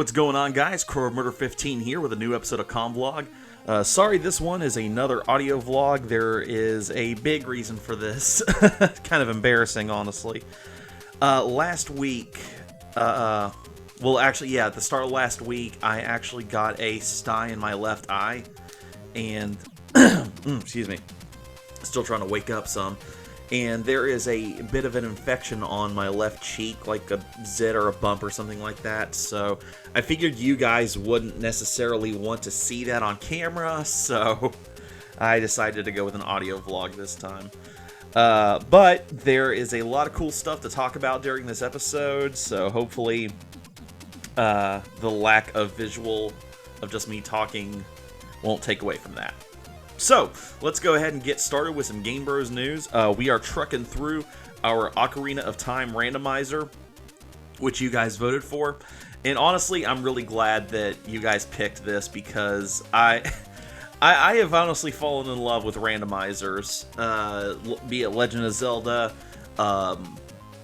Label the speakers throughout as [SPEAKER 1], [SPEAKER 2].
[SPEAKER 1] what's going on, guys? Crow Murder 15 here with a new episode of Convlog. Sorry, this one is another audio vlog. There is a big reason for this. Kind of embarrassing, honestly. Last week, at the start of last week, I actually got a sty in my left eye. And, excuse me, still trying to wake up some. And there is a bit of an infection on my left cheek, like a zit or a bump or something like that. So I figured you guys wouldn't necessarily want to see that on camera, so I decided to go with an audio vlog this time. But there is a lot of cool stuff to talk about during this episode, so hopefully the lack of visual of just me talking won't take away from that. So, let's go ahead and get started with some Game Bros news. We are trucking through our Ocarina of Time randomizer, which you guys voted for. And honestly, I'm really glad that you guys picked this because I have honestly fallen in love with randomizers. Be it Legend of Zelda,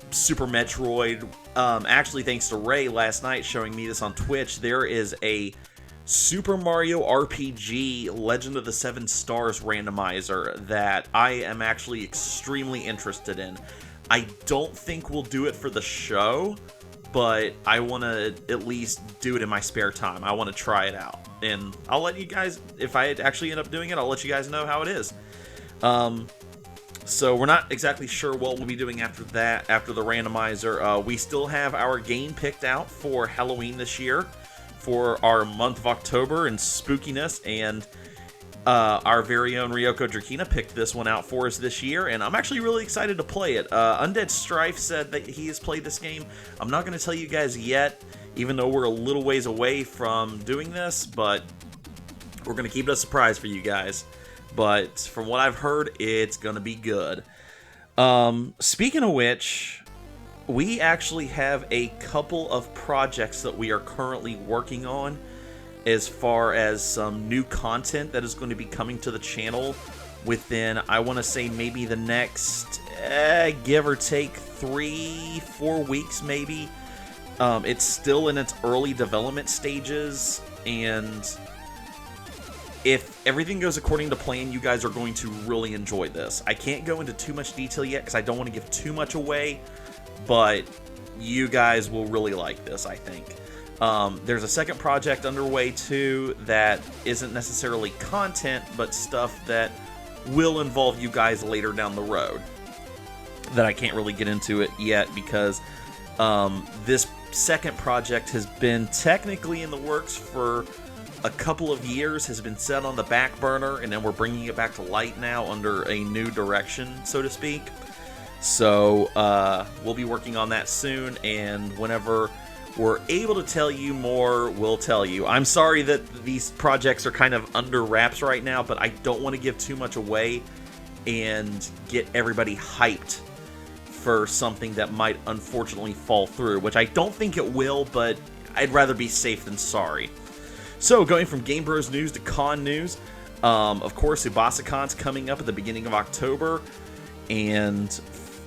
[SPEAKER 1] Super Metroid. Actually, thanks to Ray last night showing me this on Twitch, there is a Super Mario RPG Legend of the Seven Stars randomizer that I am actually extremely interested in. I don't think we'll do it for the show, but I want to at least do it in my spare time. I want to try it out. And I'll let you guys, if I actually end up doing it, I'll let you guys know how it is. So we're not exactly sure what we'll be doing after that, after the randomizer. We still have our game picked out for Halloween this year, for our month of October and spookiness, and our very own Ryoko Drakina picked this one out for us this year, and I'm actually really excited to play it. Undead Strife said that he has played this game. I'm not going to tell you guys yet, even though we're a little ways away from doing this, but we're going to keep it a surprise for you guys. But from what I've heard, it's going to be good. Speaking of which, we actually have a couple of projects that we are currently working on as far as some new content that is going to be coming to the channel within, I want to say, maybe the next, give or take 3-4 weeks maybe. It's still in its early development stages, and if everything goes according to plan, you guys are going to really enjoy this. I can't go into too much detail yet because I don't want to give too much away, but you guys will really like this, I think. There's a second project underway, too, that isn't necessarily content, but stuff that will involve you guys later down the road. That I can't really get into it yet, because this second project has been technically in the works for a couple of years, has been set on the back burner, and then we're bringing it back to light now under a new direction, so to speak. So, we'll be working on that soon, and whenever we're able to tell you more, we'll tell you. I'm sorry that these projects are kind of under wraps right now, but I don't want to give too much away and get everybody hyped for something that might unfortunately fall through, which I don't think it will, but I'd rather be safe than sorry. So, going from Game Bros news to con news, of course, SubasaCon's coming up at the beginning of October, and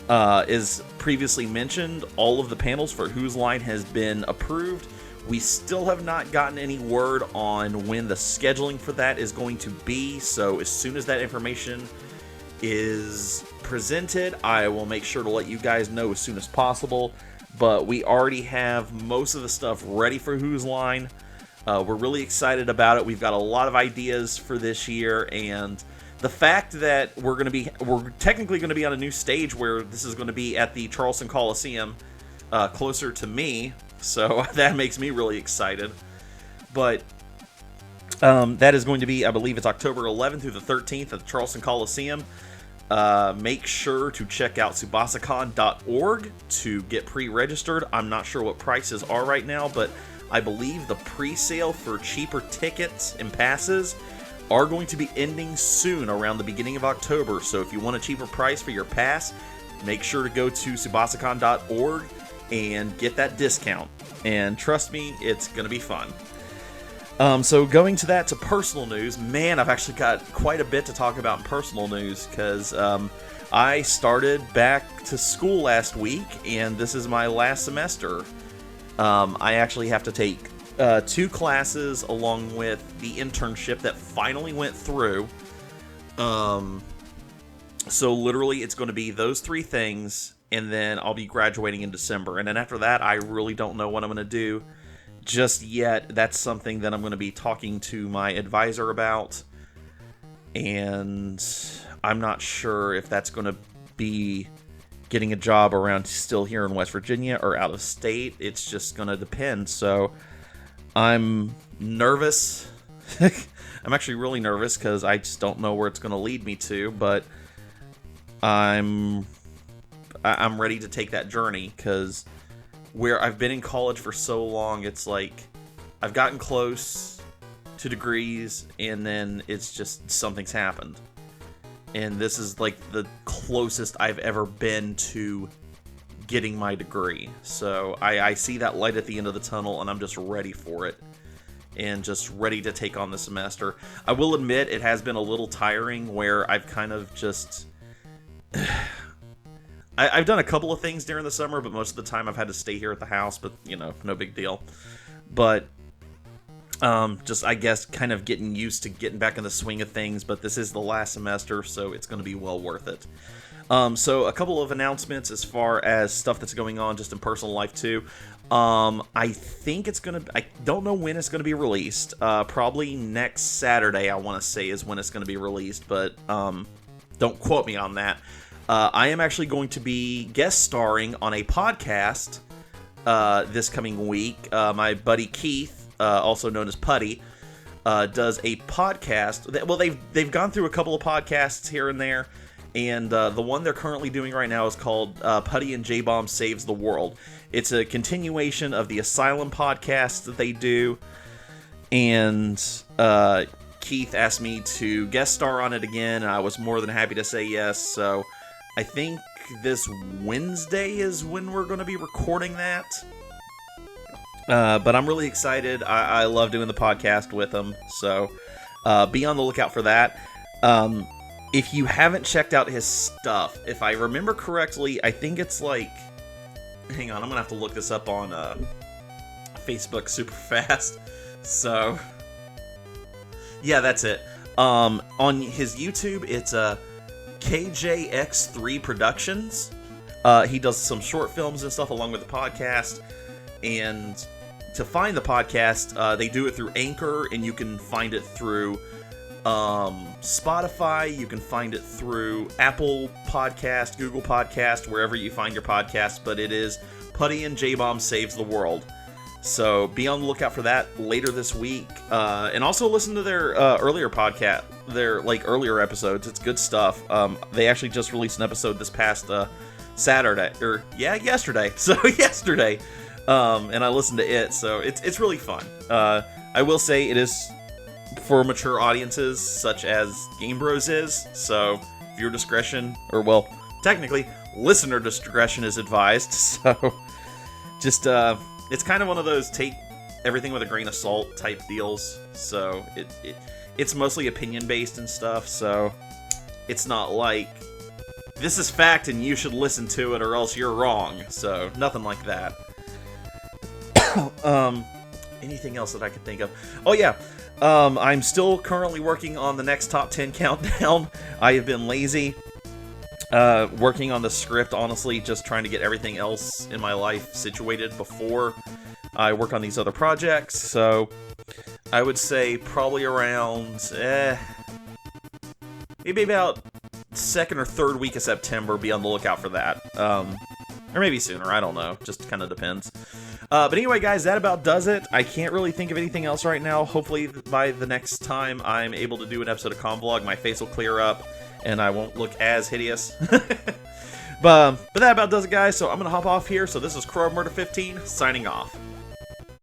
[SPEAKER 1] as previously mentioned, all of the panels for Whose Line has been approved. We still have not gotten any word on when the scheduling for that is going to be, so as soon as that information is presented, I will make sure to let you guys know as soon as possible. But we already have most of the stuff ready for Whose Line. We're really excited about it. We've got a lot of ideas for this year, and the fact that we're technically going to be on a new stage where this is going to be at the Charleston Coliseum, closer to me, so that makes me really excited. But that is going to be, I believe it's October 11th through the 13th at the Charleston Coliseum. Make sure to check out SubasaCon.org to get pre-registered. I'm not sure what prices are right now, but I believe the pre-sale for cheaper tickets and passes are going to be ending soon, around the beginning of October. So if you want a cheaper price for your pass, make sure to go to SubasaCon.org and get that discount. And trust me, it's going to be fun. So going to personal news, man, I've actually got quite a bit to talk about in personal news, because I started back to school last week, and this is my last semester. I actually have to take 2 classes along with the internship that finally went through. So literally it's going to be those 3 things, and then I'll be graduating in December. And then after that, I really don't know what I'm going to do just yet. That's something that I'm going to be talking to my advisor about, and I'm not sure if that's going to be getting a job around still here in West Virginia or out of state. It's just going to depend. So I'm nervous. I'm actually really nervous because I just don't know where it's going to lead me to, but I'm ready to take that journey, because where I've been in college for so long, it's like I've gotten close to degrees, and then it's just something's happened. And this is like the closest I've ever been to getting my degree. So I see that light at the end of the tunnel, and I'm just ready for it, and just ready to take on the semester. I will admit it has been a little tiring, where I've kind of just... I've done a couple of things during the summer, but most of the time I've had to stay here at the house, but, you know, no big deal. But just, I guess, kind of getting used to getting back in the swing of things, but this is the last semester, so it's going to be well worth it. So a couple of announcements as far as stuff that's going on just in personal life, too. I think it's going to... I don't know when it's going to be released. Probably next Saturday, I want to say, is when it's going to be released, but don't quote me on that. I am actually going to be guest starring on a podcast this coming week. My buddy Keith, also known as Putty, does a podcast. Well, they've gone through a couple of podcasts here and there, and the one they're currently doing right now is called Putty and J-Bomb Saves the World. It's a continuation of the Asylum podcast that they do, and Keith asked me to guest star on it again, and I was more than happy to say yes. So I think this Wednesday is when we're going to be recording that. But I'm really excited. I love doing the podcast with them, so be on the lookout for that. If you haven't checked out his stuff, if I remember correctly, I think it's like... Hang on, I'm going to have to look this up on Facebook super fast. So, yeah, that's it. On his YouTube, it's KJX3 Productions. He does some short films and stuff along with the podcast. And to find the podcast, they do it through Anchor, and you can find it through Spotify. You can find it through Apple Podcast, Google Podcast, wherever you find your podcast. But it is Putty and J-Bomb Saves the World. So be on the lookout for that later this week. And also listen to their earlier podcast, their earlier episodes. It's good stuff. They actually just released an episode this past Saturday, or yesterday. So yesterday, and I listened to it. So it's really fun. I will say it is for mature audiences, such as Game Bros is. So viewer discretion, or well, technically listener discretion is advised. So just it's kind of one of those take everything with a grain of salt type deals. So it's mostly opinion based and stuff. So it's not like this is fact and you should listen to it or else you're wrong. So nothing like that. Anything else that I could think of? Oh yeah, I'm still currently working on the next top 10 countdown. I have been lazy. Working on the script, honestly, just trying to get everything else in my life situated before I work on these other projects. So I would say probably around maybe about second or third week of September. Be on the lookout for that, or maybe sooner. I don't know. Just kind of depends. But anyway, guys, that about does it. I can't really think of anything else right now. Hopefully, by the next time I'm able to do an episode of Convlog, my face will clear up and I won't look as hideous. But that about does it, guys. So I'm going to hop off here. So this is Crow Murder 15 signing off.